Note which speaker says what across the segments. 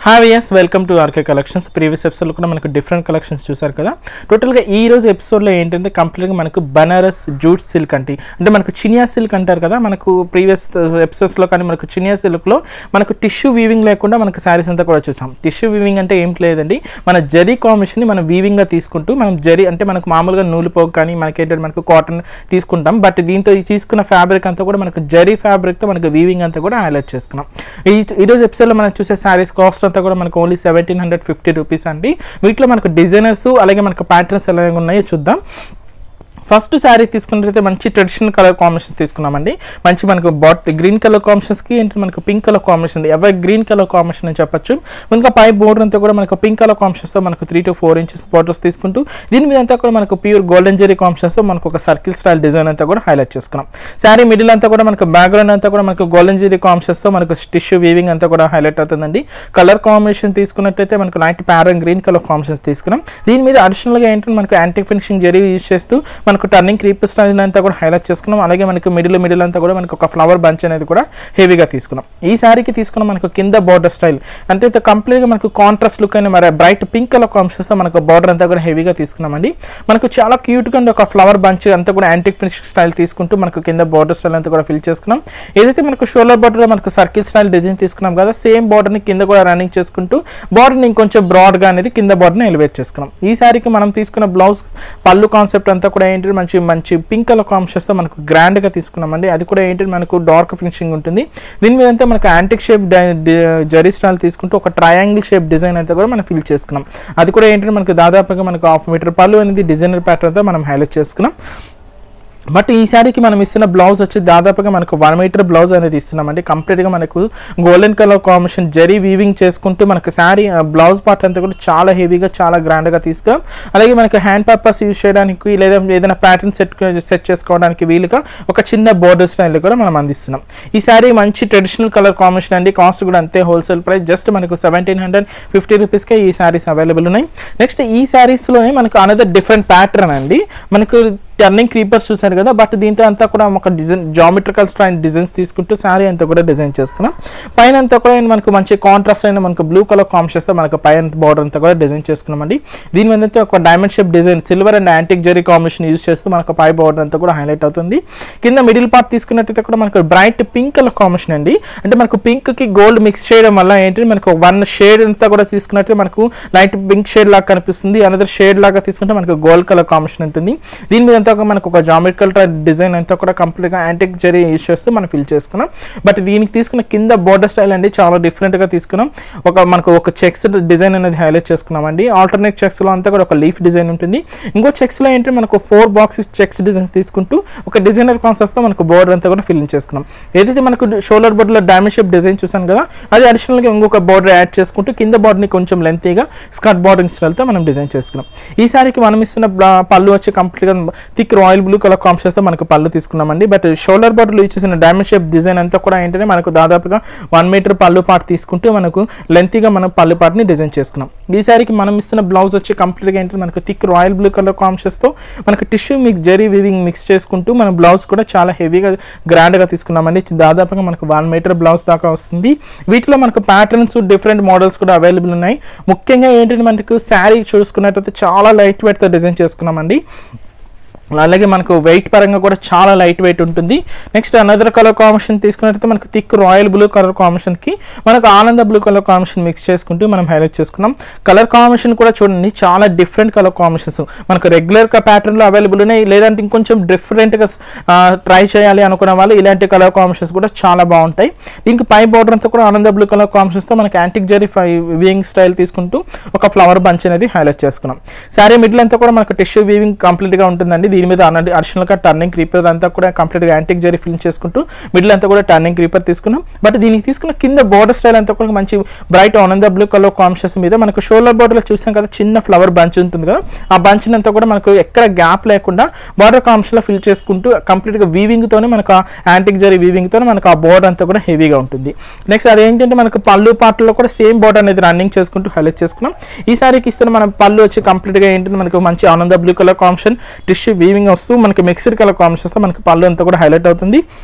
Speaker 1: Hi yes welcome to RK collections. Previous ఎపిసోడ్లో కూడా మనకు డిఫరెంట్ కలెక్షన్స్ చూసారు కదా. టోటల్గా ఈ రోజు ఎపిసోడ్లో ఏంటంటే కంప్లీట్గా మనకు బనారస్ జూట్ సిల్క్ అంటే మనకు చినియా సిల్క్ అంటారు కదా. మనకు ప్రీవియస్ ఎపిసోడ్స్లో కానీ మనకు చినియా సిల్క్లో మనకు టిష్యూ వీవింగ్ లేకుండా మనకు శారీస్ అంతా కూడా చూసాం. టిష్యూ వీవింగ్ అంటే ఏం లేదండి, మన జరీ కాంబినేషన్ని మనం వీవింగ్గా తీసుకుంటూ మనం జరీ అంటే మనకు మామూలుగా నూలు పోగు కానీ మనకేంటంటే మనకు కాటన్ తీసుకుంటాం. బట్ దీంతో తీసుకున్న ఫ్యాబ్రిక్ అంతా కూడా మనకు జరీ ఫ్యాబ్రిక్తో మనకు వీవింగ్ అంతా కూడా హైలైట్ చేసుకున్నాం. ఈరోజు ఎపిసోడ్లో మనం చూసే శారీస్ కాస్ట్ అంతా కూడా మనకు ఓన్లీ 1750 రూపీస్ అండి. వీటిలో మనకు డిజైనర్స్ అలాగే మనకు ప్యాటర్న్స్ ఎలా ఉన్నాయో చూద్దాం. ఫస్ట్ శారీ తీసుకున్నట్లయితే మంచి ట్రెడిషనల్ కలర్ కాంబినేషన్స్ తీసుకున్నామండి. మంచి మనకు గ్రీన్ కలర్ కాంబినేషన్స్కి ఏంటి మనకు pink colour combination, ever green colour combination అని చెప్పొచ్చు. ఇంకా పై బోర్డర్ అంతా కూడా మనకు పింక్ కలర్ కాంబినేషన్స్తో మనకు 3 to 4 ఇంచెస్ బోర్డర్స్ తీసుకుంటూ దీని మీద అంతా కూడా మనకు ప్యూర్ గోల్డెన్ జరీ కాంబినేషన్స్తో మనకు ఒక సర్కిల్ స్టైల్ డిజైన్ అంతా కూడా హైలైట్ చేసుకున్నాం. శారీ మిడిల్ అంతా కూడా మనకు బ్యాక్గ్రౌండ్ అంతా కూడా మనకు గోల్డెన్ జరీ కాంబినేషన్స్తో మనకు టిష్యూ వీవింగ్ అంతా కూడా హైలైట్ అవుతుందండి. కలర్ కాంబినేషన్ తీసుకున్నట్లయితే మనకు లైట్ ప్యారన్ గ్రీన్ కలర్ కాంబినేషన్స్ తీసుకున్నాం. దీని మీద అడిషనల్గా ఏంటంటే మనకు యాంటిక్ ఫినిషింగ్ జరీ యూజ్ చేస్తూ మనకు టర్నింగ్ క్రీప్ స్టైల్ అంతా కూడా హైలైట్ చేసుకున్నాం. అలాగే మనకు మిడిల్ అంతా కూడా మనకు ఒక ఫ్లవర్ బంచ్ అనేది కూడా హెవీగా తీసుకున్నాం. ఈ శారీకి తీసుకున్నాం మనకు కింద బార్డర్ స్టైల్ అంటే కంప్లీట్గా మనకు కాంట్రాస్ట్ లుక్ అయిన మరి బ్రైట్ పింక్ కలర్ కాంబినేషన్స్తో మనకు బార్డర్ అంతా కూడా హెవీగా తీసుకున్నామండి. మనకు చాలా క్యూట్గా ఒక ఫ్లవర్ బంచ్ అంతా కూడా యాంటిక్ ఫినిష్ స్టైల్ తీసుకుంటూ మనకు కింద బార్డర్ స్టైల్ అంతా కూడా ఫిల్ చేసుకున్నాం. ఏదైతే మనకు షోల్డర్ బార్డర్లో మనకు సర్కిల్ స్టైల్ డిజైన్ తీసుకున్నాం కదా, సేమ్ బార్డర్ని కింద కూడా రన్నింగ్ చేసుకుంటూ బార్డర్ని ఇంకొంచెం బ్రాడ్గా అనేది కింద బార్డర్ని ఎలివేట్ చేసుకున్నాం. ఈ శారీకి మనం తీసుకున్న బ్లౌజ్ పళ్ళు కాన్సెప్ట్ అంతా కూడా ఏంటి మంచి పింక్ కలర్ కాంబినేషన్స్తో మనకు గ్రాండ్గా తీసుకున్నామండి. అది కూడా ఏంటంటే మనకు డార్క్ ఫినిషింగ్ ఉంటుంది. దీని మీద అంతా మనకు యాంటిక్ షేప్ జరీ స్టైల్ తీసుకుంటూ ఒక ట్రయాంగిల్ షేప్ డిజైన్ అంతా కూడా మనం ఫిల్ చేసుకున్నాం. అది కూడా ఏంటంటే మనకు దాదాపుగా మనకు 1/2 మీటర్ పళ్ళు అనేది డిజైనర్ ప్యాటర్న్తో మనం హైలైట్ చేసుకున్నాం. బట్ ఈ శారీకి మనం ఇస్తున్న బ్లౌజ్ వచ్చి దాదాపుగా మనకు 1 మీటర్ బ్లౌజ్ అనేది ఇస్తున్నామండి. కంప్లీట్గా మనకు golden colour combination zari weaving చేసుకుంటూ మనకు శారీ బ్లౌజ్ పార్ట్ అంతా కూడా చాలా హెవీగా చాలా గ్రాండ్గా తీసుకున్నాం. అలాగే మనకు హ్యాండ్ పర్పస్ యూజ్ చేయడానికి లేదా ఏదైనా ప్యాటర్న్ సెట్ చేసుకోవడానికి వీలుగా ఒక చిన్న బోర్డర్ స్టైల్ కూడా మనం అందిస్తున్నాం. ఈ శారీ మంచి ట్రెడిషనల్ కలర్ కాంబినేషన్ అండి. కాస్ట్ కూడా అంతే, హోల్సేల్ ప్రైస్ జస్ట్ మనకు 1750 రూపీస్కే ఈ శారీస్ అవైలబుల్ ఉన్నాయి. నెక్స్ట్ ఈ శారీస్లోనే మనకు అనదర్ డిఫరెంట్ ప్యాటర్న్ అండి. మనకు టర్నింగ్ క్రీపర్స్ చూసారు కదా, బట్ దీంతో అంతా కూడా ఒక డిజైన్ జామెట్రికల్ స్టైల్ డిజైన్స్ తీసుకుంటూ శారీ అంతా కూడా డిజైన్ చేసుకున్నాం. పైన అంతా కూడా మనకు మంచి కాంట్రాస్ట్ అయిన మనకు బ్లూ కలర్ కాంబినేషన్తో మనకు పైన బార్డర్ అంతా కూడా డిజైన్ చేసుకున్నామండి. దీని మీద అయితే ఒక diamond shape design silver and antique zari combination use చేస్తూ మనకు పై బార్డర్ అంతా కూడా హైలైట్ అవుతుంది. కింద మిడిల్ పార్ట్ తీసుకున్నట్టయితే కూడా మనకు బ్రైట్ పింక్ కలర్ కాంబినేషన్ అండి. అంటే మనకు పింక్కి గోల్డ్ మిక్స్ చేయడం వల్ల ఏంటి మనకు 1 షేడ్ అంతా కూడా తీసుకున్నట్టు మనకు లైట్ పింక్ షేడ్ లాగా కనిపిస్తుంది. అనదర్ షేడ్ లాగా తీసుకుంటే మనకు గోల్డ్ కలర్ కాంబినేషన్ ఉంటుంది. దీని మీద మనకు ఒక జామెట్రికల్ డిజైన్ అంతా కూడా కంప్లీట్గా యాంటిక్ జరీ యూజ్ చేస్తూ మనం ఫిల్ చేసుకున్నాం. బట్ దీనికి తీసుకున్న కింద బోర్డర్ స్టైల్ అండి చాలా డిఫరెంట్గా తీసుకున్నాం. మనకు ఒక చెక్స్ డిజైన్ అనేది హైలైట్ చేసుకున్నామండి. ఆల్టర్నేట్ చెక్స్లో అంతా కూడా ఒక లీఫ్ డిజైన్ ఉంటుంది. ఇంకో చెక్స్లో ఏంటంటే మనకు 4 బాక్సెస్ చెక్స్ డిజైన్స్ తీసుకుంటూ ఒక డిజైనర్ కాన్సెప్ట్తో మనకు బోర్డర్ అంతా కూడా ఫిల్ చేసుకున్నాం. ఏదైతే మనకు షోల్డర్ బోర్డర్లో డైమండ్ షేప్ డిజైన్ చూసాను కదా, అది అడిషనల్గా ఇంకొక బోర్డర్ యాడ్ చేసుకుంటూ కింద బోర్డర్ని కొంచెం లెంతీగా స్కర్ట్ బోర్డింగ్ స్టైల్తో మనం డిజైన్ చేసుకున్నాం. ఈ సారికి మనం ఇస్తున్న పళ్ళు వచ్చి కంప్లీట్గా థిక్ రాయల్ బ్లూ కలర్ కాంబినేషన్తో మనకు పళ్ళు తీసుకున్నామండి. బట్ షోల్డర్ బార్డర్లో ఇచ్చేసిన డైమండ్ షేప్ డిజైన్ అంతా కూడా ఏంటంటే మనకు దాదాపుగా 1 మీటర్ పళ్ళు పార్ట్ తీసుకుంటూ మనకు లెంతీగా మనం పళ్ళు పార్ట్ని డిజైన్ చేసుకున్నాం. ఈ సారికి మనం ఇస్తున్న బ్లౌజ్ వచ్చి కంప్లీట్గా ఏంటంటే మనకు థిక్ రాయల్ బ్లూ కలర్ కాంబినేషన్తో మనకు tissue mix zari weaving mix చేసుకుంటూ మన బ్లౌజ్ కూడా చాలా హెవీగా గ్రాండ్గా తీసుకున్నామండి. దాదాపుగా మనకు 1 మీటర్ బ్లౌజ్ దాకా వస్తుంది. వీటిలో మనకు ప్యాటర్న్స్ డిఫరెంట్ మోడల్స్ కూడా అవైలబుల్ ఉన్నాయి. ముఖ్యంగా ఏంటంటే మనకు శారీ చూసుకున్నట్టయితే చాలా లైట్ వెయిట్తో డిజైన్ చేసుకున్నామండి. అలాగే మనకు వెయిట్ పరంగా కూడా చాలా లైట్ వెయిట్ ఉంటుంది. నెక్స్ట్ అనదర్ కలర్ కాంబినేషన్ తీసుకున్నట్టయితే మనకు థిక్ రాయల్ బ్లూ కలర్ కాంబినేషన్కి మనకు ఆనంద బ్లూ కలర్ కాంబినేషన్ మిక్స్ చేసుకుంటూ మనం హైలైట్ చేసుకున్నాం. కలర్ కాంబినేషన్ కూడా చూడండి చాలా డిఫరెంట్ కలర్ కాంబినేషన్స్ మనకు రెగ్యులర్ ప్యాటర్న్లో అవైలబుల్ ఉన్నాయి. లేదంటే ఇంకొంచెం డిఫరెంట్గా ట్రై చేయాలి అనుకున్న వాళ్ళు ఇలాంటి కలర్ కాంబినేషన్స్ కూడా చాలా బాగుంటాయి. దీనికి పై బార్డర్ అంతా కూడా ఆనంద బ్లూ కలర్ కాంబినేషన్స్తో మనకి యాంటిక్ జరీ వీవింగ్ స్టైల్ తీసుకుంటూ ఒక ఫ్లవర్ బంచ్ అనేది హైలైట్ చేసుకున్నాం. శారీ మిడిల్ అంతా కూడా మనకు టిష్యూ వీవింగ్ కంప్లీట్గా ఉంటుందండి. దీని మీద అడిషనల్గా టర్నింగ్ క్రీపర్ అంతా కూడా కంప్లీట్గా యాంటిక్ జరీ ఫిల్ చేసుకుంటూ మిడిల్ అంతా కూడా టర్నింగ్ క్రీపర్ తీసుకున్నాం. బట్ దీనికి తీసుకున్న కింద బోర్డర్ స్టైల్ అంతా కూడా మంచి బ్రైట్ ఆనంద బ్లూ కలర్ కాంబినేషన్ మీద మనకు షోల్డర్ బోర్డర్లో చూసాం కదా చిన్న ఫ్లవర్ బంచ్ ఉంటుంది కదా, ఆ బంచ్ అంతా కూడా మనకు ఎక్కడ గ్యాప్ లేకుండా బార్డర్ కాంబినేషన్లో ఫిల్ చేసుకుంటూ కంప్లీట్గా వీవింగ్తోనే మనకు యాంటిక్ జరీ వీవింగ్తోనే మనకు ఆ బోర్డర్ అంతా కూడా హెవీగా ఉంటుంది. నెక్స్ట్ అదేంటంటే మనకు పళ్ళు పార్ట్లో కూడా సేమ్ బోర్డర్ అనేది రన్నింగ్ చేసుకుంటూ హైలైట్ చేసుకున్నాం. ఈ సారీకి ఇస్తున్న మన పళ్ళు వచ్చి కంప్లీట్గా ఏంటంటే మనకు మంచి ఆనంద blue colour combination tissue weaving వస్తూ మనకి మిక్స్డ్ కలర్ కాంబినేషన్స్తో మనకి పళ్ళు అంతా కూడా హైలైట్ అవుతుంది.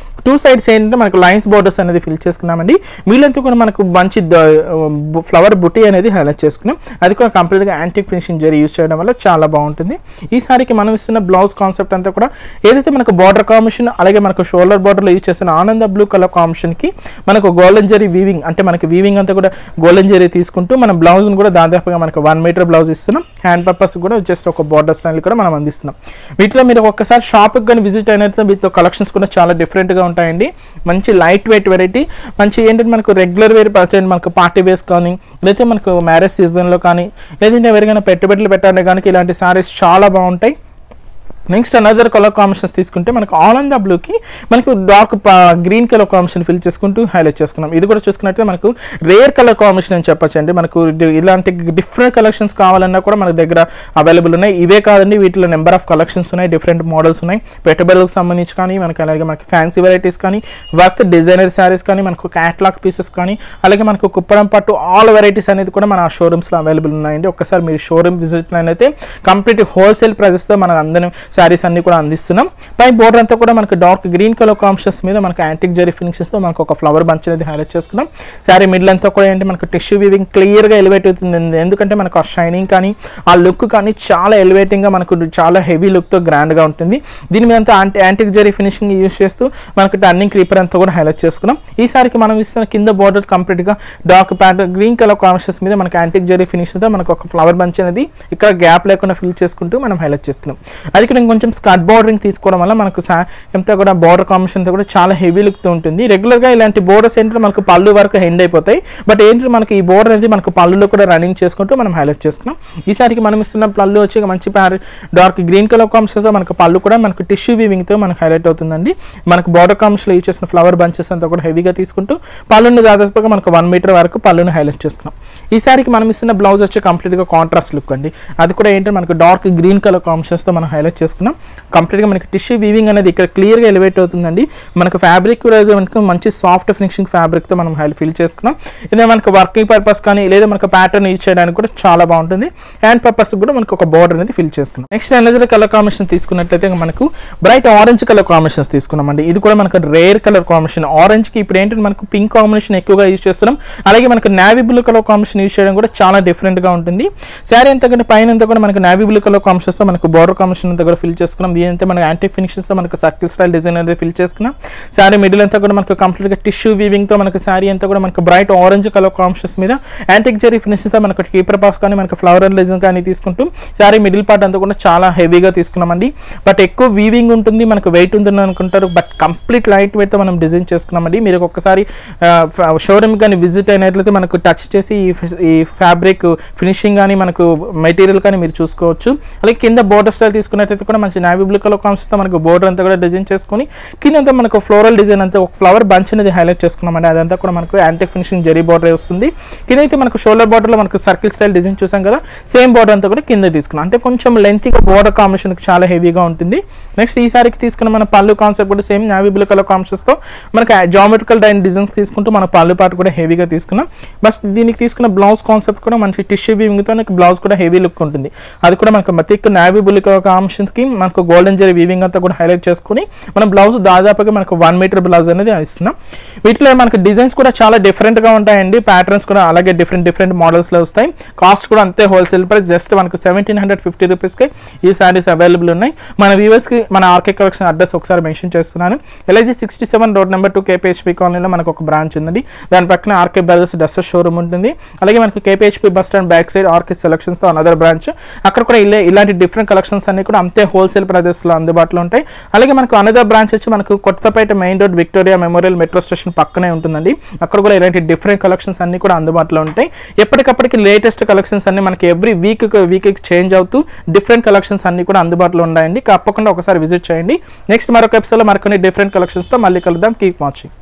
Speaker 1: టూ సైడ్స్ ఏంటంటే మనకు లైన్స్ బోర్డర్స్ అనేది ఫిల్ చేసుకున్నామండి. మిగిలినంతా కూడా మనకు మంచి ఫ్లవర్ బుటీ అనేది హైలైట్ చేసుకున్నాం. అది కూడా కంప్లీట్గా యాంటిక్ ఫినిషింగ్ జరీ యూస్ చేయడం వల్ల చాలా బాగుంటుంది. ఈ సారీకి మనం ఇస్తున్న బ్లౌజ్ కాన్సెప్ట్ అంతా కూడా ఏదైతే మనకు బార్డర్ కాంబినేషన్ అలాగే మనకు షోల్డర్ బార్డర్లో యూజ్ చేసిన ఆనంద బ్లూ కలర్ కాంబినేషన్కి మనకు గోల్డెన్ జరీ వీవింగ్, అంటే మనకి వీవింగ్ అంతా కూడా గోల్డెన్ జరీ తీసుకుంటూ మనం బ్లౌజ్ను కూడా దాదాపుగా మనకు 1 మీటర్ బ్లౌజ్ ఇస్తున్నాం. హ్యాండ్ పర్పస్ కూడా జస్ట్ ఒక బార్డర్ స్టైల్ కూడా మనం అందిస్తున్నాం. వీటిలో మీరు ఒక్కసారి షాప్కి కానీ విజిట్ అయినట్లయితే వీటిలో కలెక్షన్స్ కూడా చాలా డిఫరెంట్గా ఉంటాయండి. మంచి లైట్ వెయిట్ వెరైటీ, మంచి ఏంటంటే మనకు రెగ్యులర్ వేర్ మనకు పార్టీ వేస్ కానీ లేదంటే మనకు మ్యారేజ్ సీజన్లో కానీ లేదంటే ఎవరికైనా పెట్టుబడులు పెట్టాలి కానీ ఇలాంటి సారీస్ చాలా బాగుంటాయి. నెక్స్ట్ అనదర్ కలర్ కాంబినేషన్స్ తీసుకుంటే మనకు ఆనంద బ్లూకి మనకు dark green colour combination fill చేసుకుంటూ హైలైట్ చేసుకున్నాం. ఇది కూడా చూసుకున్నట్లయితే మనకు రేర్ కలర్ కాంబినేషన్ అని చెప్పొచ్చండి. మనకు ఇలాంటి డిఫరెంట్ కలెక్షన్స్ కావాలన్నా కూడా మన దగ్గర అవైలబుల్ ఉన్నాయి. ఇవే కాదండి, వీటిలో నెంబర్ ఆఫ్ కలెక్షన్స్ ఉన్నాయి, డిఫరెంట్ మోడల్స్ ఉన్నాయి. పెట్టుబడులకు సంబంధించి కానీ మనకి అలాగే మనకి ఫ్యాన్సీ వెరైటీస్ కానీ వర్క్ డిజైనర్ శారీస్ కానీ మనకు క్యాట్లాగ్ పీసెస్ కానీ అలాగే మనకు కుప్పడం పట్టు ఆల్ వెరైటీస్ అనేది కూడా మన షోరూమ్స్లో అవైలబుల్ ఉన్నాయండి. ఒక్కసారి మీరు షోరూమ్ విజిట్ అయితే కంప్లీట్ హోల్సేల్ ప్రైజెస్తో మనకు అందరం శారీస్ అన్ని కూడా అందిస్తున్నాం. పై బోర్డర్ అంతా కూడా మనకు డార్క్ గ్రీన్ కలర్ కాంబినేషన్స్ మీద మనకు యాంటిక్ జరీ ఫినిషెస్తో మనకు ఒక ఫ్లవర్ బంచ్ అనేది హైలైట్ చేసుకున్నాం. శారీ మిడిల్ అంతా కూడా ఏంటి మనకు టిష్యూ వీవింగ్ క్లియర్గా ఎలివేట్ అవుతుంది. ఎందుకంటే మనకు ఆ షైనింగ్ కానీ ఆ లుక్ కానీ చాలా ఎలివేటింగ్గా మనకు చాలా హెవీ లుక్తో గ్రాండ్గా ఉంటుంది. దీని మీద అంతా యాంటిక్ జరీ ఫినిషింగ్ యూస్ చేస్తూ మనకు టర్నింగ్ క్రీపర్ అంతా కూడా హైలైట్ చేసుకున్నాం. ఈ సారికి మనం ఇస్తున్న కింద బోర్డర్ కంప్లీట్గా dark pattern green colour combinations మీద మనకు యాంటిక్ జరీ ఫినిష్తో మనకు ఒక ఫ్లవర్ బంచ్ అనేది ఇక్కడ గ్యాప్ లేకుండా ఫిల్ చేసుకుంటూ మనం హైలైట్ చేసుకున్నాం. అది కూడా కొంచెం స్కర్ట్ బోర్డరింగ్ తీసుకోవడం వల్ల మనకు ఎంత కూడా బోర్డర్ కాంబినేషన్తో కూడా చాలా హెవీ లుక్తో ఉంటుంది. రెగ్యులర్గా ఇలాంటి బోర్డర్స్ ఏంటంటే మనకు పళ్ళు వరకు హెండ్ అయిపోతాయి. బట్ ఏంటంటే మనకి ఈ బోర్డర్ అనేది మనకు పళ్ళులో కూడా రన్నింగ్ చేసుకుంటూ మనం హైలైట్ చేసుకున్నాం. ఈసారికి మనం ఇస్తున్న పళ్ళు వచ్చి మంచి డార్క్ గ్రీన్ కలర్ కాంబినేషన్తో మనకు పళ్ళు కూడా మనకు టిష్యూ వీవింగ్తో మనకు హైలైట్ అవుతుందండి. మనకు బోర్డర్ కాంబినేషన్లో యూజ్ చేసిన ఫ్లవర్ బంచెస్ అంతా కూడా హెవీగా తీసుకుంటూ పళ్ళుని దాదాపుగా మనకు 1 మీటర్ వరకు పళ్ళుని హైలైట్ చేసుకున్నాం. ఈసారికి మనం ఇస్తున్న బ్లౌజ్ వచ్చి కంప్లీట్గా కాంట్రాస్ట్ లుక్ అండి. అది కూడా ఏంటంటే మనకు డార్క్ గ్రీన్ కలర్ కాంబినేషన్స్తో మనం హైలైట్ చేసుకున్నాం. కంప్లీట్గా మనకి టిష్యూ వీవింగ్ అనేది ఇక్కడ క్లియర్గా ఎలివేట్ అవుతుందండి. మనకు ఫ్యాబ్రిక్ మనకు మంచి సాఫ్ట్ ఫినిషింగ్ ఫ్యాబ్రిక్తో మనం ఫిల్ చేసుకున్నాం. ఇదే మనకు వర్కింగ్ పర్పస్ కానీ లేదా మనకు ప్యాటర్న్ యూజ్ చేయడానికి కూడా చాలా బాగుంటుంది. హ్యాండ్ పర్పస్ కూడా మనకు ఒక బోర్డర్ అనేది ఫిల్ చేసుకున్నాం. నెక్స్ట్ అనదర్ కలర్ కాంబినేషన్ తీసుకున్నట్లయితే మనకు బ్రైట్ ఆరెంజ్ కలర్ కాంబినేషన్స్ తీసుకున్నామండి. ఇది కూడా మనకు రేర్ కలర్ కాంబినేషన్. ఆరెంజ్కి ఇప్పుడు ఏంటంటే మనకు పింక్ కాంబినేషన్ ఎక్కువగా యూజ్ చేస్తున్నాం. అలాగే మనకు navy blue colour combination use చేయడం కూడా చాలా డిఫరెంట్గా ఉంటుంది. శారీ అంతా కూడా పైన అంతా కూడా మనకు నావీ బ్లూ కలర్ కాంబినేషన్స్తో మనకు బోర్డర్ కాంబినేషన్ అంతా కూడా ఫిల్ చేసుకున్నాం. దీనంతా మనకు యాంటిక్ ఫినిషెస్తో మనకు సర్కిల్ స్టైల్ డిజైన్ అనేది ఫిల్ చేసుకున్నాం. శారీ మిడిల్ అంతా కూడా మనకు కంప్లీట్గా టిష్యూ వీవింగ్తో మనకు శారీ అంతా కూడా మనకు బ్రైట్ ఆరెంజ్ కలర్ కాంబినేషన్స్ మీద యాంటిక్ జరీ ఫినిషెస్తో మనకు కీపర్ పాస్ కానీ మనకు ఫ్లవర్ డిజైన్ కానీ తీసుకుంటూ శారీ మిడిల్ పార్ట్ అంతా కూడా చాలా హెవీగా తీసుకున్నామండి. బట్ ఎక్కువ వీవింగ్ ఉంటుంది, మనకు వెయిట్ ఉంటుంది అనుకుంటారు. బట్ కంప్లీట్ లైట్ వెయిట్తో మనం డిజైన్ చేసుకున్నామండి. మీరు ఒక్కసారి షోరూమ్ కానీ విజిట్ అయినట్లయితే మనకు టచ్ చేసి ఈ ఫ్యాబ్రిక్ ఫినిషింగ్ కానీ మనకు మెటీరియల్ కానీ మీరు చూసుకోవచ్చు. అలాగే కింద బోర్డర్ స్టైల్ తీసుకున్నట్లయితే కూడా మంచి నావీ బ్లూ కలర్ కాంబినేషన్తో మనకు బోర్డర్ అంతా కూడా డిజైన్ చేసుకుని కింద మనకు ఫ్లోరల్ డిజైన్ అంతా ఒక ఫ్లవర్ బంచ్ అనేది హైలైట్ చేసుకున్నామండి. అదంతా కూడా మనకు యాంటిక్ ఫినిషింగ్ జరీ బోర్డర్ వస్తుంది. కింద అయితే మనకు షోల్డర్ బోర్డర్లో మనకు సర్కిల్ స్టైల్ డిజైన్ చూసాం కదా, సేమ్ బోర్డర్ అంతా కూడా కింద తీసుకున్నాం. అంటే కొంచెం లెంతీగా బోర్డర్ కాంబినేషన్ చాలా హెవీగా ఉంటుంది. నెక్స్ట్ ఈసారికి తీసుకున్న మన పళ్ళు కాన్సెప్ట్ కూడా సేమ్ నావీ బ్లూ కలర్ కాంబినేషన్స్తో మనకు జామెట్రికల్ డిజైన్స్ తీసుకుంటూ మన పళ్ళు పార్ట్ కూడా హెవీగా తీసుకున్నాం. బస్ దీనికి తీసుకున్న బ్లౌజ్ కాన్సెప్ట్ కూడా మంచి టిష్యూ వీవింగ్తో మనకు బ్లౌజ్ కూడా హెవీ లుక్ ఉంటుంది. అది కూడా మనకు మతిక్ నావీ బ్లూ కలర్ కాంబినేషన్కి మనకు గోల్డెన్ జరీ వీవింగ్ అంతా కూడా హైలైట్ చేసుకుని మనం బ్లౌజ్ దాదాపుగా మనకు 1 మీటర్ బ్లౌజ్ అనేది ఇస్తున్నాం. వీటిలో మనకు డిజైన్స్ కూడా చాలా డిఫరెంట్గా ఉంటాయండి. ప్యాటర్న్స్ కూడా అలాగే డిఫరెంట్ మోడల్స్లో వస్తాయి. కాస్ట్ కూడా అంతే హోల్సేల్ ప్రైస్ జస్ట్ మనకు 1750 రూపీస్కి ఈ శారీస్ అవైలబుల్ ఉన్నాయి. మన వ్యూవర్స్కి మన ఆర్కే కలెక్షన్ అడ్రస్ ఒకసారి మెన్షన్ చేస్తున్నాను. LIG 67 రోడ్ నెంబర్ 2 KPHP కాలనీలో మనకు ఒక బ్రాంచ్ ఉందండి. దాని పక్కన ఆర్కే బ్రదర్స్ డ్రెస్సెస్ షోరూమ్ ఉంటుంది. అలాగే మనకు KPHP bus stand back side R K సెలక్షన్స్తో అనదర్ బ్రాంచ్. అక్కడ కూడా ఇలాంటి డిఫరెంట్ కలెక్షన్స్ అన్ని కూడా అంతే హోల్సేల్ ప్రైజెస్లో అందుబాటులో ఉంటాయి. అలాగే మనకు అనదర్ బ్రాంచ్ వచ్చి మనకు Kothapet main road Victoria Memorial metro station పక్కనే ఉంటుందండి. అక్కడ కూడా ఇలాంటి డిఫరెంట్ కలెక్షన్స్ అన్ని కూడా అందుబాటులో ఉంటాయి. ఎప్పటికప్పటికి లేటెస్ట్ కలెక్షన్స్ అన్ని మనకి ఎవ్రీ వీక్ చేంజ్ అవుతూ డిఫరెంట్ కలెక్షన్స్ అన్ని కూడా అందుబాటులో ఉన్నాయండి. తప్పకుండా ఒకసారి విజిట్ చేయండి. నెక్స్ట్ మరొక ఎపిసోడ్లో మరికొన్ని డిఫరెంట్ కలెక్షన్స్తో మళ్ళీ కలుద్దాం. Keep watching.